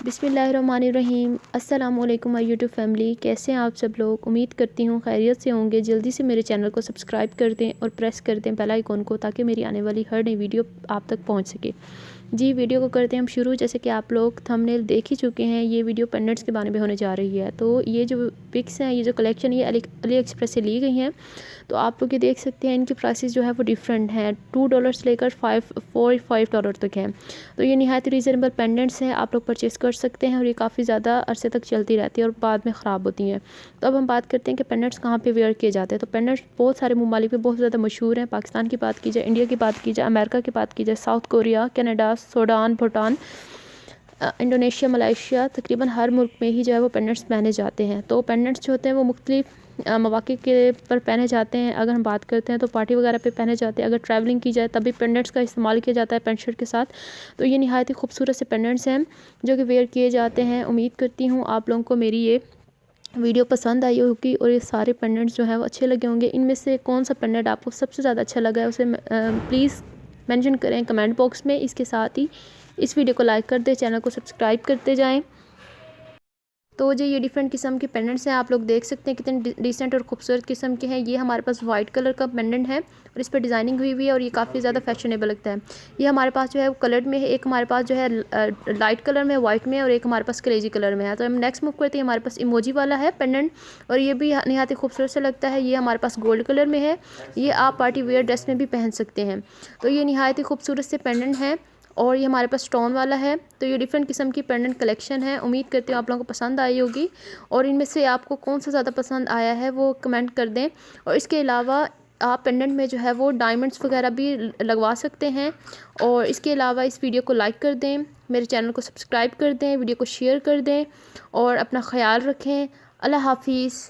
बिस्मिल्लाहिर्रहमानिर्रहीम। अस्सलामुअलैकुम my YouTube family, कैसे हैं आप सब लोग। उम्मीद करती हूँ खैरियत से होंगे। जल्दी से मेरे चैनल को सब्सक्राइब कर दें और प्रेस कर दें बेल आइकन को, ताकि मेरी आने वाली हर नई वीडियो आप तक पहुँच सके। जी, वीडियो को करते हैं हम शुरू। जैसे कि आप लोग थंबनेल देख ही चुके हैं, ये वीडियो पेंडेंट्स के बारे में होने जा रही है। तो ये जो पिक्स हैं, ये जो कलेक्शन, ये अली एक्सप्रेस से ली गई हैं। तो आप लोग ये देख सकते हैं, इनके प्राइसेस जो है वो डिफरेंट हैं। $2 से लेकर $5 तक हैं। तो ये नहायत रीज़नेबल पेंडेंट्स हैं, आप लोग परचेज़ कर सकते हैं और ये काफ़ी ज़्यादा अरसे तक चलती रहती है और बाद में ख़राब होती हैं। तो अब हम बात करते हैं कि पेंडेंट्स कहाँ पे वेयर किए जाते हैं। तो पेंडेंट्स बहुत सारे ममालिक में बहुत ज़्यादा मशहूर हैं। पाकिस्तान की बात की जाए, इंडिया की बात की जाए, अमेरिका की बात की जाए, south Korea, Canada, Sudan, Bhutan, Indonesia, Malaysia, तकरीबन हर मुल्क में ही जो है वो पेंडेंट्स पहने जाते हैं। तो पेंडेंट्स जो होते हैं वो मुख्तलिफ मौक़े के पर पहने जाते हैं। अगर हम बात करते हैं तो पार्टी वगैरह पे पहने जाते हैं। अगर ट्रैवलिंग की जाए तब भी पेंडेंट्स का इस्तेमाल किया जाता है पेंट शर्ट के साथ। तो ये नहायत ही खूबसूरत से पेंडेंट्स हैं जो कि वेयर किए जाते हैं। उम्मीद करती हूँ आप लोगों को मेरी ये वीडियो पसंद आई होगी और ये सारे पेंडेंट्स जो हैं वो अच्छे लगे होंगे। इनमें से कौन सा पेंडेंट आपको सबसे ज़्यादा अच्छा लगा है उसे प्लीज़ मेंशन करें कमेंट बॉक्स में। इसके साथ ही इस वीडियो को लाइक कर दें, चैनल को सब्सक्राइब करते जाएं। तो जो ये डिफरेंट किस्म के पेंडेंट्स हैं, आप लोग देख सकते हैं कितने डिसेंट और खूबसूरत किस्म के हैं। ये हमारे पास वाइट कलर का पेंडेंट है और इस पर डिज़ाइनिंग हुई हुई है और ये काफ़ी ज़्यादा फैशनेबल लगता है। ये हमारे पास जो है वो कलर में है, एक हमारे पास जो है लाइट कलर में वाइट में और एक हमारे पास क्रेजी कलर में है। तो हम नेक्स्ट मूव करते हैं, हमारे पास इमोजी वाला है पेंडेंट और ये भी नहायत ही खूबसूरत से लगता है। ये हमारे पास गोल्ड कलर में है, ये आप पार्टी वेयर ड्रेस में भी पहन सकते हैं। तो ये नहायत ही खूबसूरत से पेंडेंट है और ये हमारे पास स्टोन वाला है। तो ये डिफरेंट किस्म की पेंडेंट कलेक्शन है। उम्मीद करती हूँ आप लोगों को पसंद आई होगी और इनमें से आपको कौन सा ज़्यादा पसंद आया है वो कमेंट कर दें। और इसके अलावा आप पेंडेंट में जो है वो डायमंड्स वगैरह भी लगवा सकते हैं। और इसके अलावा इस वीडियो को लाइक कर दें, मेरे चैनल को सब्सक्राइब कर दें, वीडियो को शेयर कर दें और अपना ख्याल रखें। अल्लाह हाफिज़।